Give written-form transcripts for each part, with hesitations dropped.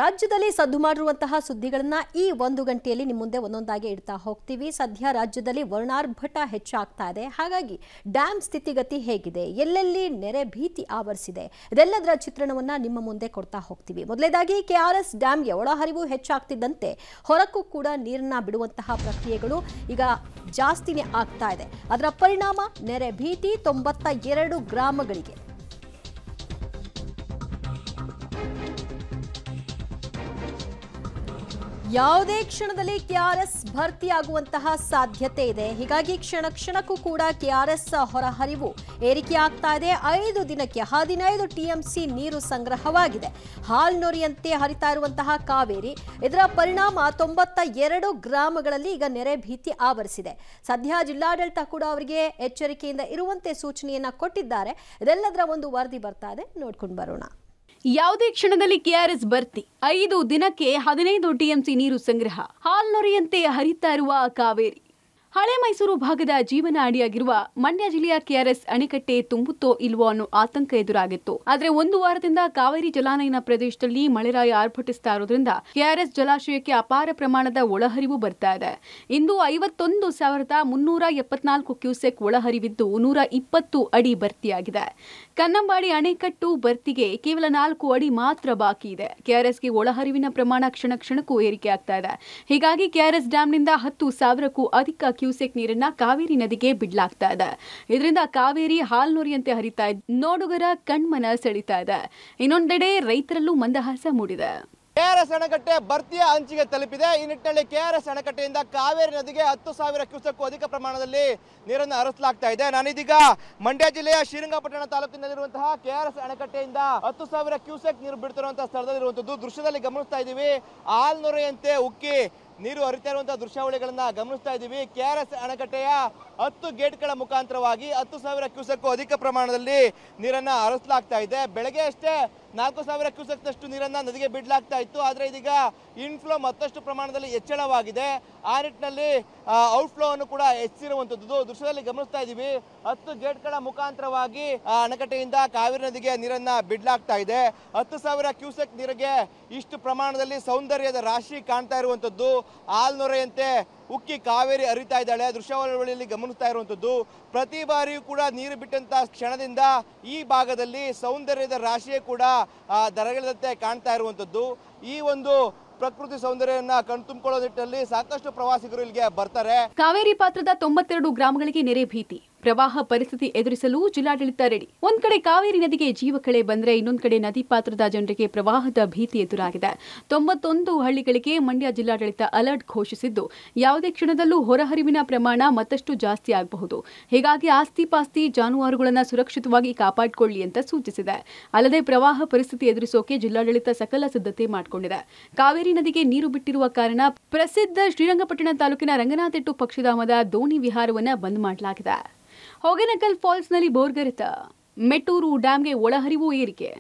ರಾಜ್ಯದಲ್ಲಿ ಸದ್ದು ಮಾಡಿರುವಂತಹ ಸುದ್ದಿಗಳನ್ನ ಈ ಒಂದು ಗಂಟೆಯಲ್ಲಿ ನಿಮ್ಮ ಮುಂದೆ ಒಂದೊಂದಾಗಿ ಇಡ್ತಾ ಹೋಗ್ತೀವಿ. ಸದ್ಯ ರಾಜ್ಯದಲ್ಲಿ ವರ್ಣಾರ್ಭಟ ಹೆಚ್ಚಾಗ್ತಾ ಇದೆ. ಹಾಗಾಗಿ ಡ್ಯಾಮ್ ಸ್ಥಿತಿಗತಿ ಹೇಗಿದೆ, ಎಲ್ಲೆಲ್ಲಿ ನೆರೆ ಭೀತಿ ಆವರಿಸಿದೆ, ಇದೆಲ್ಲದರ ಚಿತ್ರಣವನ್ನ ನಿಮ್ಮ ಮುಂದೆ ಕೊಡ್ತಾ ಹೋಗ್ತೀವಿ. ಮೊದಲನೇದಾಗಿ ಕೆಆರ್ಎಸ್ ಡ್ಯಾಮ್ಗೆ ಒಳಹರಿವು ಹೆಚ್ಚಾಗ್ತಿದ್ದಂತೆ ಹೊರಕ್ಕೂ ಕೂಡ ನೀರನ್ನ ಬಿಡುವಂತಹ ಪ್ರಕ್ರಿಯೆಗಳು ಈಗ ಜಾಸ್ತಿನೇ ಆಗ್ತಾ ಇದೆ. ಅದರ ಪರಿಣಾಮ ನೆರೆ ಭೀತಿ 92 ಗ್ರಾಮಗಳಿಗೆ. ಯಾವುದೇ ಕ್ಷಣದಲ್ಲಿ ಕೆಆರ್ಎಸ್ ಭರ್ತಿಯಾಗುವಂತಹ ಸಾಧ್ಯತೆ ಇದೆ. ಹೀಗಾಗಿ ಕ್ಷಣಕ್ಕೂ ಕೂಡ ಕೆಆರ್ಎಸ್ ಹೊರಹರಿವು ಏರಿಕೆಯಾಗ್ತಾ ಇದೆ. 5 ದಿನಕ್ಕೆ 15 ಟಿಎಂಸಿ ನೀರು ಸಂಗ್ರಹವಾಗಿದೆ. ಹಾಲ್ನೊರೆಯಂತೆ ಹರಿತಾ ಇರುವಂತಹ ಕಾವೇರಿ, ಇದರ ಪರಿಣಾಮ 92 ಗ್ರಾಮಗಳಲ್ಲಿ ಈಗ ನೆರೆ ಭೀತಿ ಆವರಿಸಿದೆ. ಸದ್ಯ ಜಿಲ್ಲಾಡಳಿತ ಕೂಡ ಅವರಿಗೆ ಎಚ್ಚರಿಕೆಯಿಂದ ಇರುವಂತೆ ಸೂಚನೆಯನ್ನ ಕೊಟ್ಟಿದ್ದಾರೆ. ಇದೆಲ್ಲದರ ಒಂದು ವರದಿ ಬರ್ತಾ ಇದೆ, ನೋಡ್ಕೊಂಡು ಬರೋಣ. ಯಾವುದೇ ಕ್ಷಣದಲ್ಲಿ ಕೆಆರ್ಎಸ್ ಭರ್ತಿ, 5 ದಿನಕ್ಕೆ 15 ಟಿಎಂಸಿ ನೀರು ಸಂಗ್ರಹ, ಹಾಲ್ನೊರೆಯಂತೆ ಹರಿತಾ ಇರುವ ಕಾವೇರಿ. ಹಳೆ ಮೈಸೂರು ಭಾಗದ ಜೀವನ ಅಡಿಯಾಗಿರುವ ಮಂಡ್ಯ ಜಿಲ್ಲೆಯ ಕೆಆರ್ಎಸ್ ಅಣೆಕಟ್ಟೆ ತುಂಬುತ್ತೋ ಇಲ್ವೋ ಅನ್ನೋ ಆತಂಕ ಎದುರಾಗಿತ್ತು. ಆದ್ರೆ 1 ವಾರದಿಂದ ಕಾವೇರಿ ಜಲಾನಯನ ಪ್ರದೇಶದಲ್ಲಿ ಮಳೆರಾಯ ಆರ್ಭಟಿಸ್ತಾ ಇರೋದ್ರಿಂದ ಕೆಆರ್ಎಸ್ ಜಲಾಶಯಕ್ಕೆ ಅಪಾರ ಪ್ರಮಾಣದ ಒಳಹರಿವು ಬರ್ತಾ ಇದೆ. ಇಂದು 51,374 ಕ್ಯೂಸೆಕ್ ಒಳಹರಿವಿದ್ದು 120 ಅಡಿ ಭರ್ತಿಯಾಗಿದೆ. ಕನ್ನಂಬಾಡಿ ಅಣೆಕಟ್ಟು ಭರ್ತಿಗೆ ಕೇವಲ 4 ಅಡಿ ಮಾತ್ರ ಬಾಕಿ ಇದೆ. ಕೆಆರ್ಎಸ್ಗೆ ಒಳಹರಿವಿನ ಪ್ರಮಾಣ ಕ್ಷಣಕ್ಕೂ ಏರಿಕೆ ಆಗ್ತಾ ಇದೆ. ಹೀಗಾಗಿ ಕೆಆರ್ಎಸ್ ಡ್ಯಾಂನಿಂದ 10,000ಕ್ಕೂ ಅಧಿಕ ಕ್ಯೂಸೆಕ್ ನೀರನ್ನ ಕಾವೇರಿ ನದಿಗೆ ಬಿಡಲಾಗ್ತಾ ಇದೆ. ಇದರಿಂದ ಕಾವೇರಿ ಹಾಲ್ನೊರೆಯಂತೆ ಹರಿತಾ ಇದೆ, ನೋಡುಗರ ಕಣ್ಮನ ಸೆಳೀತಾ ಇದೆ. ಇನ್ನೊಂದೆಡೆ ರೈತರಲ್ಲೂ ಮಂದಹಾಸ ಮೂಡಿದೆ. ಕೆಆರ್ಎಸ್ ಅಣೆಕಟ್ಟೆ ಭರ್ತಿಯ ಅಂಚಿಗೆ ತಲುಪಿದೆ. ಈ ನಿಟ್ಟಿನಲ್ಲಿ ಕೆಆರ್ಎಸ್ ಅಣೆಕಟ್ಟೆಯಿಂದ ಕಾವೇರಿ ನದಿಗೆ 10,000 ಕ್ಯೂಸೆಕ್ ಅಧಿಕ ಪ್ರಮಾಣದಲ್ಲಿ ನೀರನ್ನು ಹರಿಸಲಾಗ್ತಾ ಇದೆ. ನಾನಿದೀಗ ಮಂಡ್ಯ ಜಿಲ್ಲೆಯ ಶ್ರೀರಂಗಪಟ್ಟಣ ತಾಲೂಕಿನಲ್ಲಿರುವಂತಹ ಕೆಆರ್ಎಸ್ ಅಣೆಕಟ್ಟೆಯಿಂದ 10,000 ಕ್ಯೂಸೆಕ್ ನೀರು ಬಿಡ್ತಿರುವಂತಹ ಸ್ಥಳದಲ್ಲಿರುವಂತದ್ದು ದೃಶ್ಯದಲ್ಲಿ ಗಮನಿಸ್ತಾ ಇದ್ದೀವಿ. ಹಾಲ್ನೊರೆಯಂತೆ ಉಕ್ಕಿ ನೀರು ಹರಿತಾ ಇರುವಂತಹ ದೃಶ್ಯಾವಳಿಗಳನ್ನ ಗಮನಿಸ್ತಾ ಇದ್ದೀವಿ. ಕೆಆರ್ಎಸ್ ಅಣೆಕಟ್ಟೆಯ 10 ಗೇಟ್ಗಳ ಮುಖಾಂತರವಾಗಿ 10,000 ಕ್ಯೂಸೆಕ್ ಅಧಿಕ ಪ್ರಮಾಣದಲ್ಲಿ ನೀರನ್ನ ಹರಿಸಲಾಗ್ತಾ ಇದೆ. ಬೆಳಗ್ಗೆ ಅಷ್ಟೇ 4,000 ಕ್ಯೂಸೆಕ್ನಷ್ಟು ನೀರನ್ನ ನದಿಗೆ ಬಿಡಲಾಗ್ತಾ ಇತ್ತು. ಆದ್ರೆ ಇದೀಗ ಇನ್ಫ್ಲೋ ಮತ್ತಷ್ಟು ಪ್ರಮಾಣದಲ್ಲಿ ಹೆಚ್ಚಳವಾಗಿದೆ. ಆ ನಿಟ್ಟಿನಲ್ಲಿ ಔಟ್ಫ್ಲೋ ಅನ್ನು ಕೂಡ ಹೆಚ್ಚಿರುವಂತದ್ದು ದೃಶ್ಯದಲ್ಲಿ ಗಮನಿಸ್ತಾ ಇದ್ದೀವಿ. 10 ಗೇಟ್ಗಳ ಮುಖಾಂತರವಾಗಿ ಅಣೆಕಟ್ಟೆಯಿಂದ ಕಾವೇರಿ ನದಿಗೆ ನೀರನ್ನ ಬಿಡಲಾಗ್ತಾ ಇದೆ. 10,000 ಕ್ಯೂಸೆಕ್ ನೀರಿಗೆ ಇಷ್ಟು ಪ್ರಮಾಣದಲ್ಲಿ ಸೌಂದರ್ಯದ ರಾಶಿ ಕಾಣ್ತಾ ಇರುವಂತದ್ದು. ಹಾಲ್ನೊರೆಯಂತೆ ಉಕ್ಕಿ ಕಾವೇರಿ ಹರಿತಾ ಇದ್ದಾಳೆ. ದೃಶ್ಯಾವಳಿಯಲ್ಲಿ ಗಮನಿಸ್ತಾ ಇರುವಂತದ್ದು ಪ್ರತಿ ಬಾರಿಯೂ ಕೂಡ ನೀರು ಬಿಟ್ಟಂತ ಕ್ಷಣದಿಂದ ಈ ಭಾಗದಲ್ಲಿ ಸೌಂದರ್ಯದ ರಾಶಿಯೇ ಕೂಡ ದರಗಿಳಿದಂತೆ ಕಾಣ್ತಾ ಇರುವಂತದ್ದು. ಈ ಒಂದು ಪ್ರಕೃತಿ ಸೌಂದರ್ಯವನ್ನ ಕಣ್ತುಂಬಿಕೊಳ್ಳೋ ನಿಟ್ಟಿನಲ್ಲಿ ಸಾಕಷ್ಟು ಪ್ರವಾಸಿಗರು ಇಲ್ಲಿಗೆ ಬರ್ತಾರೆ. ಕಾವೇರಿ ಪಾತ್ರದ 92 ಗ್ರಾಮಗಳಿಗೆ ನೆರೆ ಭೀತಿ, ಪ್ರವಾಹ ಪರಿಸ್ಥಿತಿ ಎದುರಿಸಲು ಜಿಲ್ಲಾಡಳಿತ ರೆಡಿ. ಒಂದ್ ಕಡೆ ಕಾವೇರಿ ನದಿಗೆ ಜೀವಕಳೆ ಬಂದ್ರೆ ಇನ್ನೊಂದ್ ಕಡೆ ನದಿ ಪಾತ್ರದ ಜನರಿಗೆ ಪ್ರವಾಹದ ಭೀತಿ ಎದುರಾಗಿದೆ. 91 ಹಳ್ಳಿಗಳಿಗೆ ಮಂಡ್ಯ ಜಿಲ್ಲಾಡಳಿತ ಅಲರ್ಟ್ ಘೋಷಿಸಿದ್ದು ಯಾವುದೇ ಕ್ಷಣದಲ್ಲೂ ಹೊರಹರಿವಿನ ಪ್ರಮಾಣ ಮತ್ತಷ್ಟು ಜಾಸ್ತಿ ಆಗಬಹುದು. ಹೀಗಾಗಿ ಆಸ್ತಿ ಪಾಸ್ತಿ ಜಾನುವಾರುಗಳನ್ನ ಸುರಕ್ಷಿತವಾಗಿ ಕಾಪಾಡಿಕೊಳ್ಳಿ ಅಂತ ಸೂಚಿಸಿದೆ. ಅಲ್ಲದೆ ಪ್ರವಾಹ ಪರಿಸ್ಥಿತಿ ಎದುರಿಸೋಕೆ ಜಿಲ್ಲಾಡಳಿತ ಸಕಲ ಸಿದ್ಧತೆ ಮಾಡಿಕೊಂಡಿದೆ. ಕಾವೇರಿ ನದಿಗೆ ನೀರು ಬಿಟ್ಟಿರುವ ಕಾರಣ ಪ್ರಸಿದ್ಧ ಶ್ರೀರಂಗಪಟ್ಟಣ ತಾಲೂಕಿನ ರಂಗನಾಥೆಟ್ಟು ಪಕ್ಷಿಧಾಮದ ದೋಣಿ ವಿಹಾರವನ್ನ ಬಂದ್ ಮಾಡಲಾಗಿದೆ. ಹೊಗೆನಕಲ್ ಫಾಲ್ಸ್ನಲ್ಲಿ ಬೋರ್ಗರೆತ, ಮೆಟ್ಟೂರು ಡ್ಯಾಂಗೆ ಒಳಹರಿವು ಏರಿಕೆ,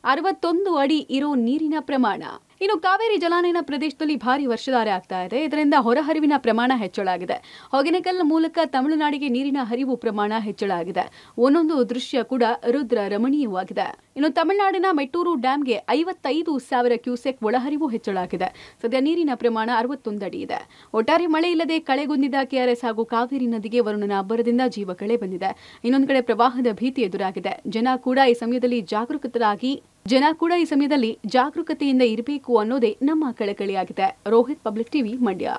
61 ಅಡಿ ಇರೋ ನೀರಿನ ಪ್ರಮಾಣ. ಇನ್ನು ಕಾವೇರಿ ಜಲಾನಯನ ಪ್ರದೇಶದಲ್ಲಿ ಭಾರಿ ವರ್ಷಧಾರೆ ಆಗ್ತಾ ಇದೆ. ಇದರಿಂದ ಹೊರಹರಿವಿನ ಪ್ರಮಾಣ ಹೆಚ್ಚಳಾಗಿದೆ. ಹೊಗೆನಕಲ್ ಮೂಲಕ ತಮಿಳುನಾಡಿಗೆ ನೀರಿನ ಹರಿವು ಪ್ರಮಾಣ ಹೆಚ್ಚಳಾಗಿದೆ. ಒಂದೊಂದು ದೃಶ್ಯ ಕೂಡ ರುದ್ರ ರಮಣೀಯವಾಗಿದೆ. ಇನ್ನು ತಮಿಳುನಾಡಿನ ಮೆಟ್ಟೂರು ಡ್ಯಾಂಗೆ 55,000 ಕ್ಯೂಸೆಕ್ ಒಳಹರಿವು ಹೆಚ್ಚಳಾಗಿದೆ. ಸದ್ಯ ನೀರಿನ ಪ್ರಮಾಣ 61 ಅಡಿ ಇದೆ. ಒಟ್ಟಾರೆ ಮಳೆ ಇಲ್ಲದೆ ಕಳೆಗುಂದಿದ ಕೆಆರ್ಎಸ್ ಹಾಗೂ ಕಾವೇರಿ ನದಿಗೆ ವರುಣನ ಅಬ್ಬರದಿಂದ ಜೀವಕಳೆ ಬಂದಿದೆ. ಇನ್ನೊಂದು ಕಡೆ ಪ್ರವಾಹದ ಭೀತಿ ಎದುರಾಗಿದೆ. ಜನ ಕೂಡ ಈ ಸಮಯದಲ್ಲಿ ಜಾಗರೂಕತೆಯಿಂದ ಇರಬೇಕು ಅನ್ನೋದೇ ನಮ್ಮ ಕಳಕಳಿಯಾಗಿದೆ. Rohit, public TV, Mandya.